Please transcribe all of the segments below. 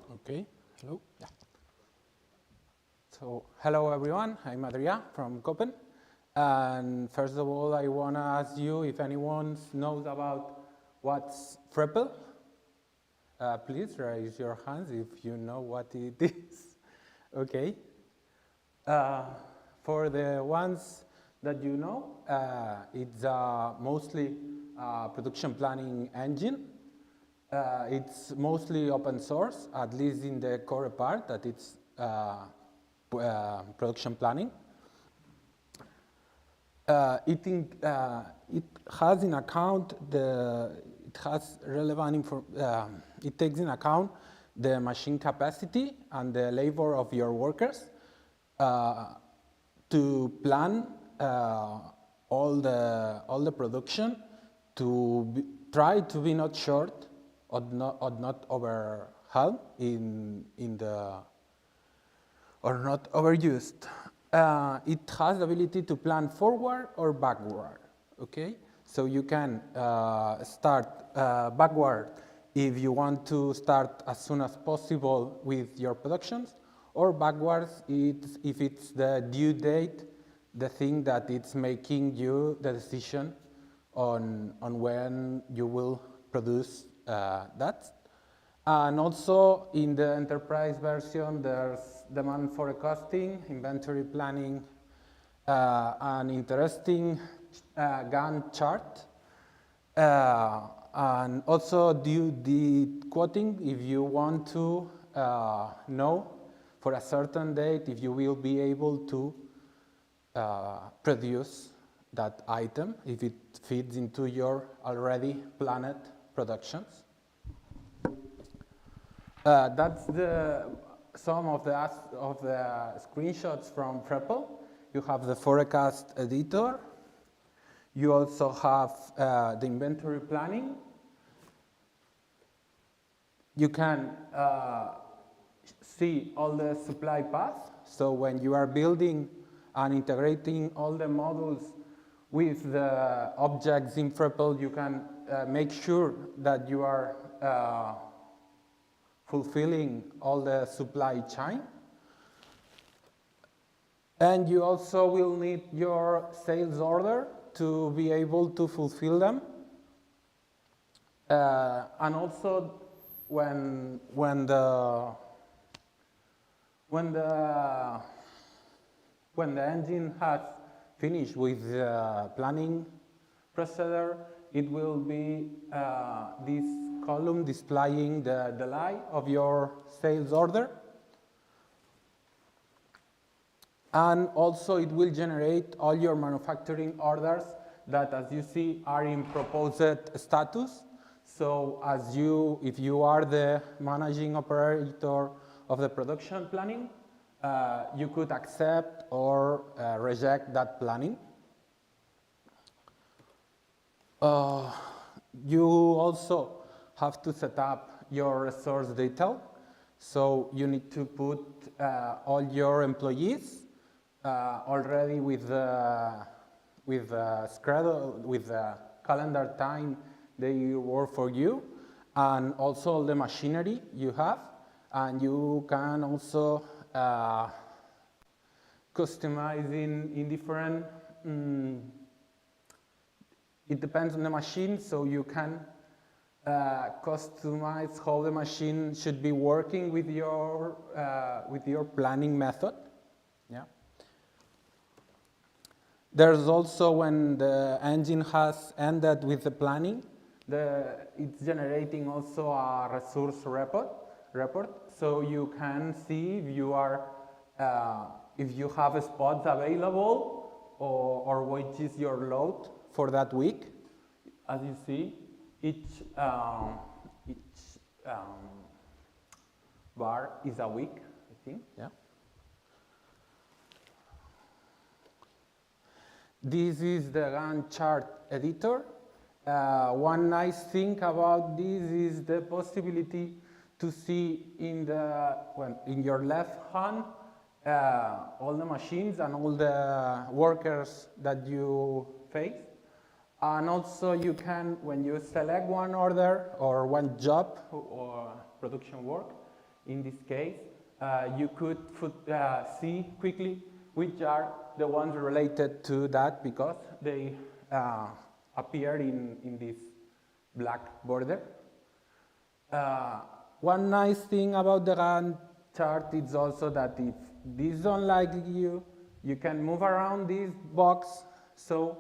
Okay, hello. Yeah. So, hello everyone, I'm Adrià from KOPEN. And first of all, I want to ask you if anyone knows about what's frePPle. Please raise your hands if you know what it is. Okay. For the ones that you know, it's mostly a production planning engine. It's mostly open source, at least in the core part that it's production planning. It has in account it takes in account the machine capacity and the labor of your workers to plan all the production to try to be not short or not overwhelmed or not overused. It has the ability to plan forward or backward. Okay, so you can start backward if you want to start as soon as possible with your productions, or backwards if it's the due date, the thing that it's making you the decision on when you will produce that. And also in the enterprise version, there's demand forecasting, inventory planning, an interesting Gantt chart, and also due date quoting if you want to know for a certain date if you will be able to produce that item, if it fits into your already planned productions. That's some of the screenshots from frePPle. You have the forecast editor. You also have the inventory planning. You can see all the supply paths. So when you are building and integrating all the modules with the objects in frePPle, you can make sure that you are fulfilling all the supply chain. And you also will need your sales order to be able to fulfill them. And also when the engine has finished with the planning procedure, it will be this column displaying the delay of your sales order. And also it will generate all your manufacturing orders that, as you see, are in proposed status. So if you are the managing operator of the production planning, you could accept or reject that planning. You also have to set up your resource detail. So you need to put all your employees already with the schedule, with the calendar time they work for you, and also all the machinery you have. And you can also customize in different, it depends on the machine, so you can customize how the machine should be working with your planning method. Yeah. There's also, when the engine has ended with the planning, it's generating also a resource report, so you can see if you have spots available or which is your load for that week. As you see, each bar is a week, I think. Yeah. This is the Gantt chart editor. One nice thing about this is the possibility to see in your left hand all the machines and all the workers that you face. And also you can, when you select one order or one job or production work, in this case, you could see quickly which are the ones related to that because they appear in this black border. One nice thing about the Gantt chart is also that if this don't like you, you can move around this box, so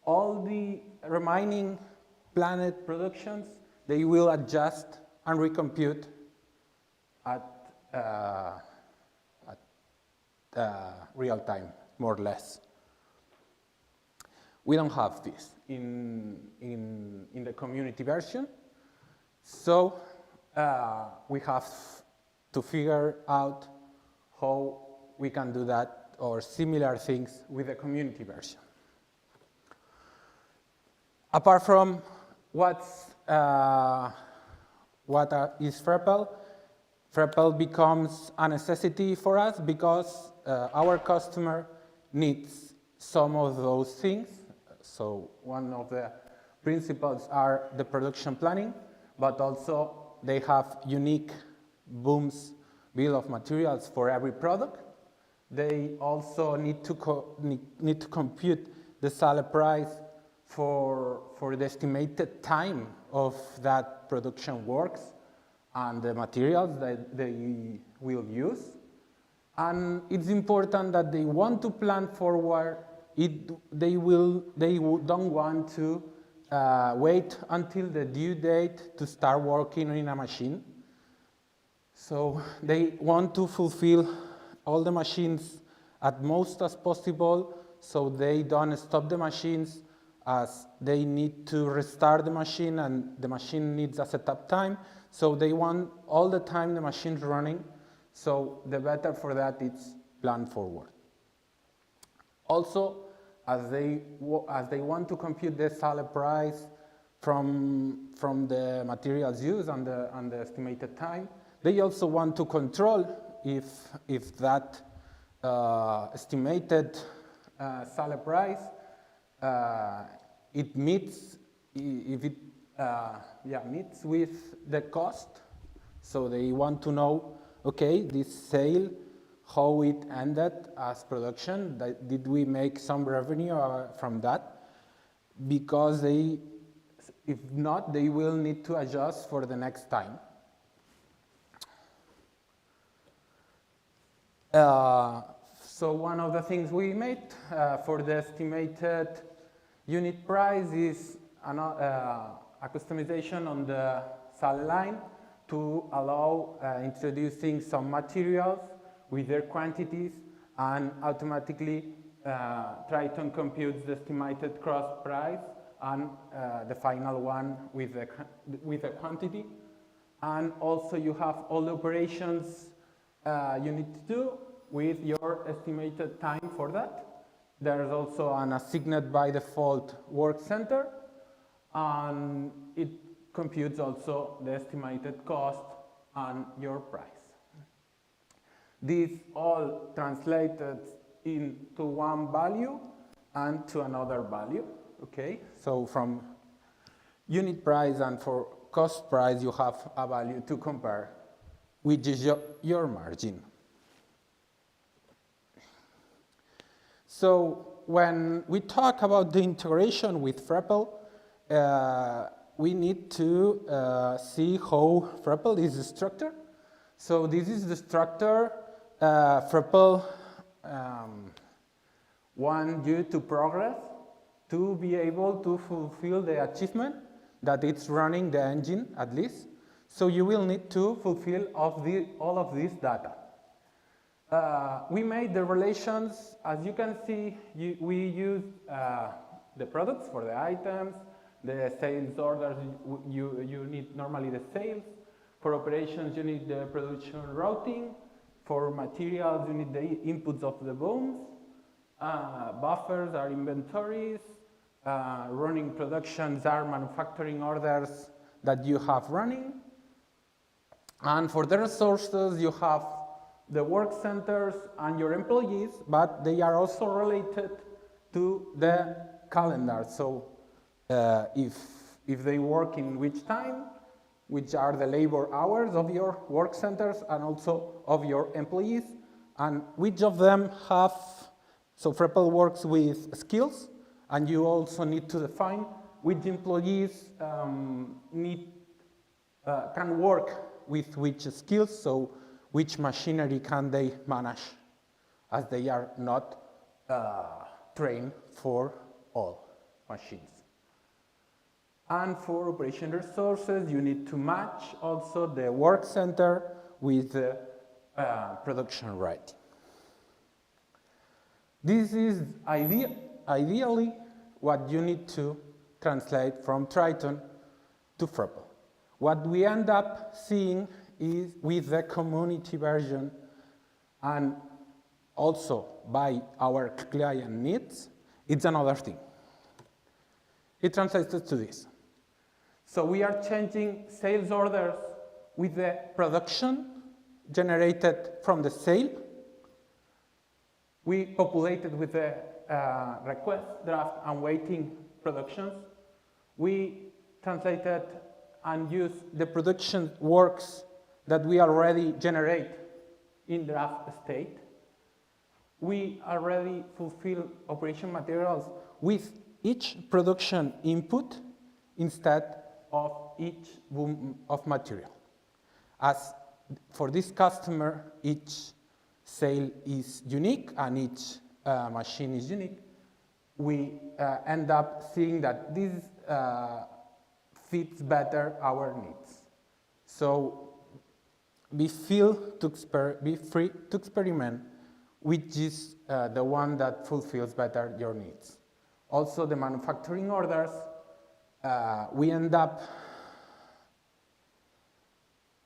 all the remaining planet productions, they will adjust and recompute at real time, more or less. We don't have this in the community version, so we have to figure out how we can do that or similar things with the community version. Apart from what is frePPle, frePPle becomes a necessity for us because our customer needs some of those things. So one of the principles are the production planning, but also they have unique BOMs, bill of materials for every product. They also need to compute the sale price for the estimated time of that production works and the materials that they will use. And it's important that they want to plan forward. They don't want to wait until the due date to start working in a machine. So they want to fulfill all the machines at most as possible, so they don't stop the machines as they need to restart the machine and the machine needs a setup time. So they want all the time the machine's running. So the better for that is plan forward. Also, as they want to compute the sale price from the materials used and the estimated time, they also want to control if that estimated sale price it meets meets with the cost. So they want to know, okay, this sale, how it ended as production. Did we make some revenue from that? Because if not, they will need to adjust for the next time. So one of the things we made for the estimated unit price is a customization on the sale line to allow introducing some materials with their quantities, and automatically Triton computes the estimated cost price and the final one with the quantity. And also you have all the operations you need to do with your estimated time for that. There's also an assigned by default work center, and it computes also the estimated cost and your price. These all translated into one value and to another value, okay? So from unit price and for cost price, you have a value to compare, which is your margin. So when we talk about the integration with frePPle, we need to see how frePPle is structured. So this is the structure frePPle wants you to progress to be able to fulfill the achievement that it's running the engine at least. So you will need to fulfill all of this data. We made the relations, as you can see, we use the products for the items, the sales orders, you need normally the sales. For operations, you need the production routing. For materials, you need the inputs of the BOMs. Buffers are inventories. Running productions are manufacturing orders that you have running. And for the resources, you have the work centers and your employees, but they are also related to the calendar. So if they work in which time, which are the labor hours of your work centers and also of your employees, and which of them have, so frePPle works with skills, and you also need to define which employees can work with which skills, so which machinery can they manage, as they are not trained for all machines. And for operation resources, you need to match also the work center with the production rate. This is ideally what you need to translate from Triton to frePPle. What we end up seeing is with the community version and also by our client needs, it's another thing. It translates to this. So we are changing sales orders with the production generated from the sale. We populated with the request, draft, and waiting productions. We translated and used the production works that we already generate in draft state. We already fulfill operation materials with each production input instead of each boom of material. As for this customer, each sale is unique and each machine is unique, we end up seeing that this fits better our needs. So be free to experiment which is the one that fulfills better your needs. Also, the manufacturing orders, we end up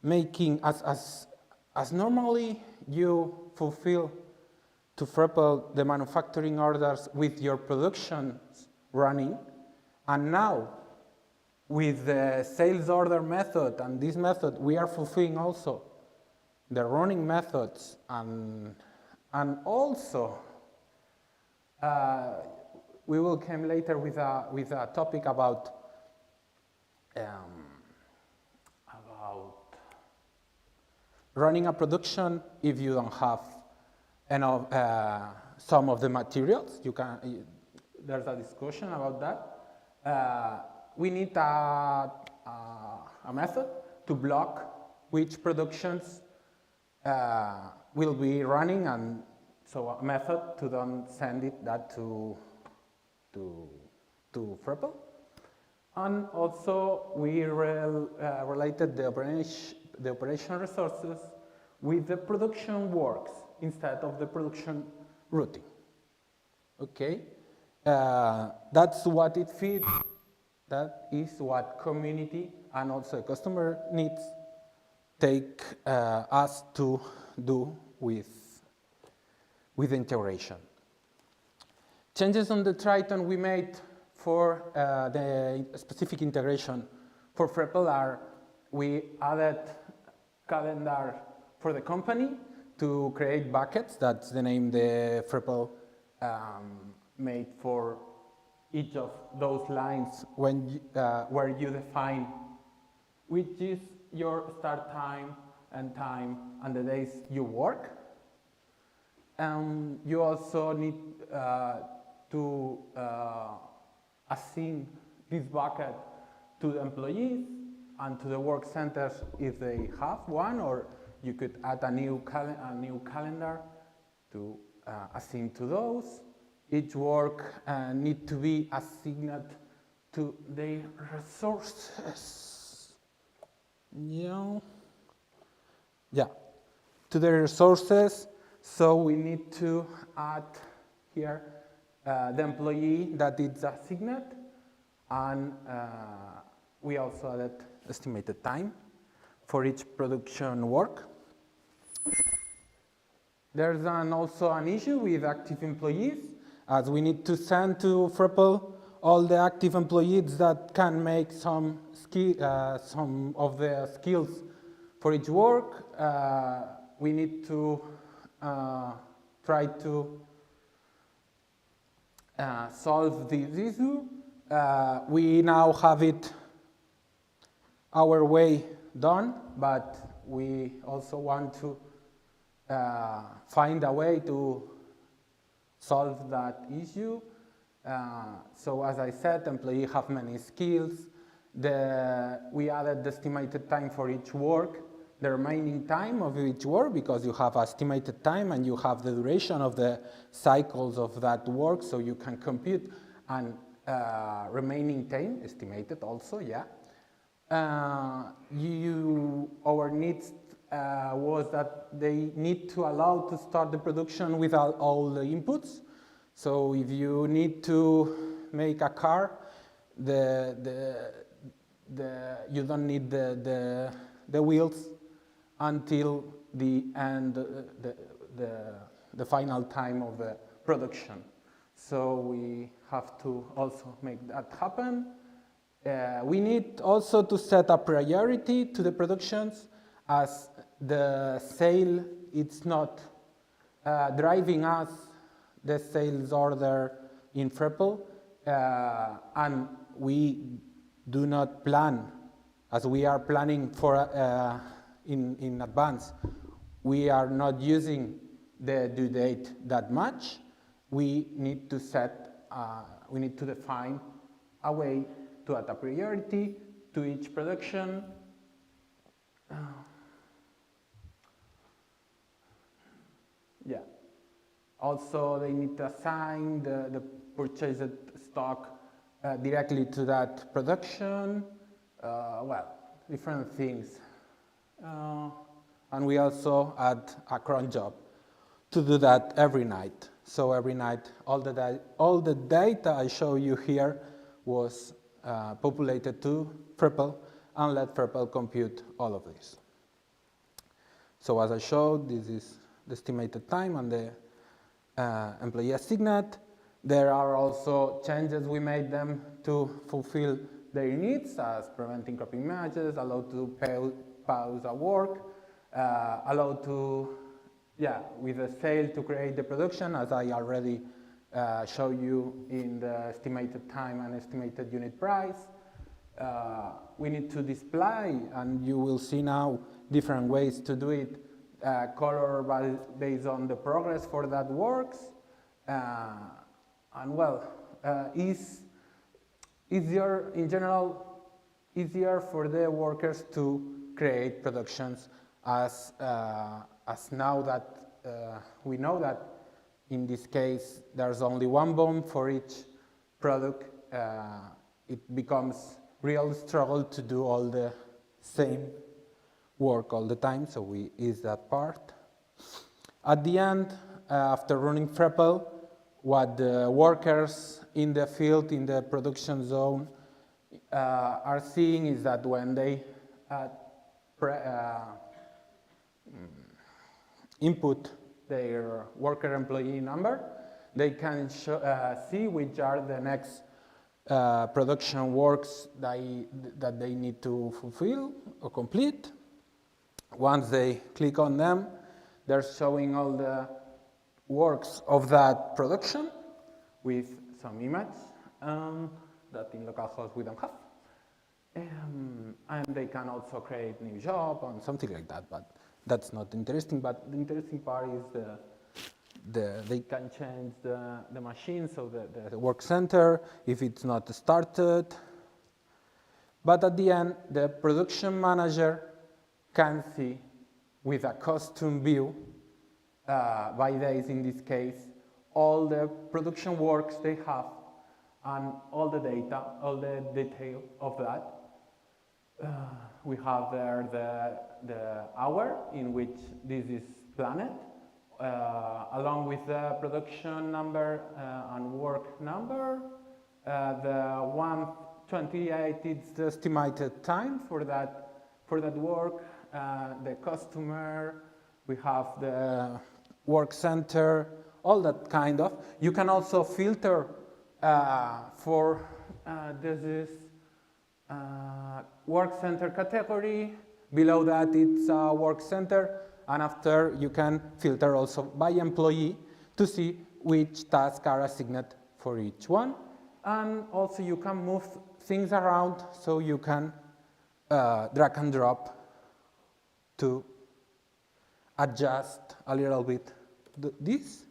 making, as normally you fulfill to frePPle the manufacturing orders with your productions running, and now with the sales order method and this method, we are fulfilling also the running methods and also we will come later with a topic about running a production if you don't have enough some of the materials. There's a discussion about that. We need a method to block which productions will be running, and so a method to don't send that to frePPle. And also we related the operation resources with the production works instead of the production routing. Okay, that's what it fits. That is what community and also customer needs take us to do with integration. Changes on the Triton we made for the specific integration for frePPle are we added calendar for the company to create buckets. That's the name the frePPle made for each of those lines when where you define which is your start time and the days you work. You also need to assign this bucket to the employees and to the work centers if they have one, or you could add a new calendar to assign to those. Each work need to be assigned to their resources. Yeah, to their resources. So we need to add here the employee that is assigned, and we also added estimated time for each production work. There's also an issue with active employees, as we need to send to frePPle all the active employees that can make some of the skills for each work. We need to try to solve this issue. We now have it our way done, but we also want to find a way to solve that issue. So as I said, employees have many skills. We added the estimated time for each work, the remaining time of each work, because you have estimated time and you have the duration of the cycles of that work, so you can compute and remaining time, estimated also, yeah. Our needs was that they need to allow to start the production without all the inputs. So if you need to make a car, you don't need the wheels until the end, the final time of the production. So we have to also make that happen. We need also to set a priority to the productions, as the sale, it's not driving us the sales order in frePPle, and we do not plan, as we are planning for in advance. We are not using the due date that much. We need to we need to define a way to add a priority to each production. Yeah. Also, they need to assign the purchased stock directly to that production. Well, different things. And we also add a cron job to do that every night. So every night, all the data I show you here was populated to frePPle and let frePPle compute all of this. So as I showed, this is the estimated time and the employee assigned. There are also changes we made them to fulfill their needs, as preventing cropping matches, allowed to pause a work, allowed to, with the sale to create the production, as I already showed you in the estimated time and estimated unit price. We need to display, and you will see now different ways to do it, color based on the progress for that works, and well, is easier in general, easier for the workers to create productions, as now that we know that in this case there's only one bomb for each product. It becomes real struggle to do all the same work all the time, so we ease that part. At the end, after running frePPle, what the workers in the field, in the production zone, are seeing is that when they input their worker employee number, they can see which are the next production works that they need to fulfill or complete. Once they click on them, they're showing all the works of that production with some image that in localhost we don't have. And they can also create new job and something like that, but that's not interesting. But the interesting part is they can change the machine, so the work center, if it's not started. But at the end, the production manager can see with a custom view, by days in this case, all the production works they have and all the data, all the detail of that. We have there the hour in which this is planned, along with the production number and work number. The 128 is the estimated time for that work. The customer, we have the work center, all that kind of. You can also filter for this is work center category. Below that it's a work center, and after you can filter also by employee to see which tasks are assigned for each one. And also you can move things around, so you can drag and drop to adjust a little bit this.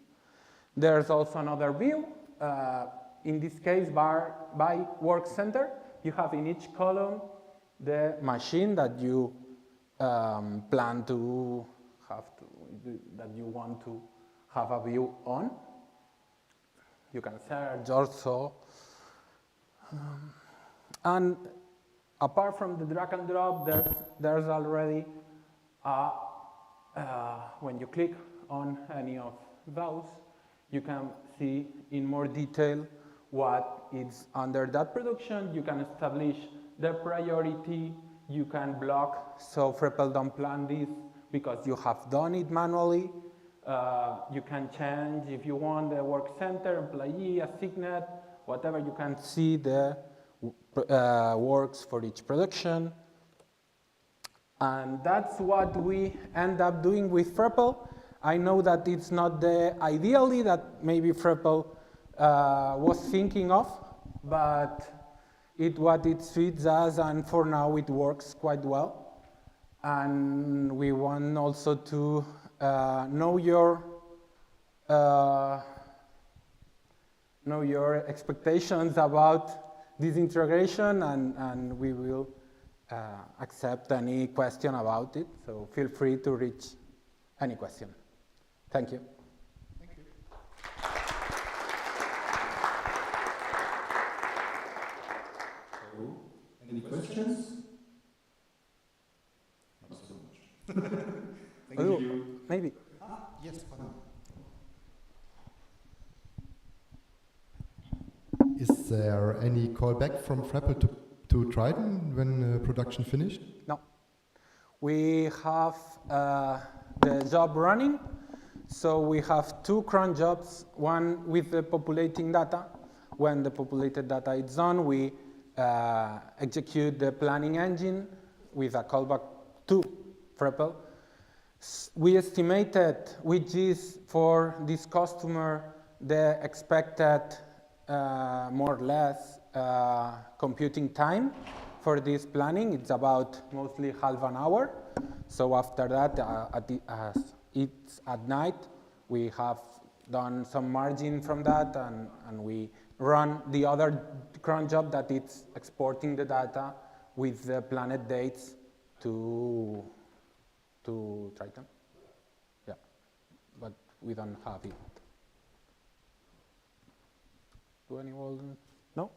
There's also another view. In this case, by work center, you have in each column the machine that you plan to have that you want to have a view on. You can search also. And apart from the drag and drop, there's already when you click on any of those, you can see in more detail what is under that production. You can establish the priority. You can block, so frePPle don't plan this because you have done it manually. You can change if you want the work center, employee, assigned, whatever. You can see the works for each production. And that's what we end up doing with frePPle. I know that it's not the ideally that maybe frePPle was thinking of, but what it fits us, and for now it works quite well. And we want also to know your expectations about this integration, and we will accept any question about it. So feel free to reach any question. Thank you. Thank you. So, any questions? Not so much. Thank you. Maybe. Yes, Anna. Is there any callback from frePPle to Triton when production finished? No. We have the job running. So we have two cron jobs, one with the populating data. When the populated data is done, we execute the planning engine with a callback to frePPle. We estimated which is for this customer the expected more or less computing time for this planning. It's about mostly half an hour. So after that, as it's at night, we have done some margin from that, and we run the other cron job that it's exporting the data with the planned dates to Triton. Yeah, but we don't have it. Do anyone? No?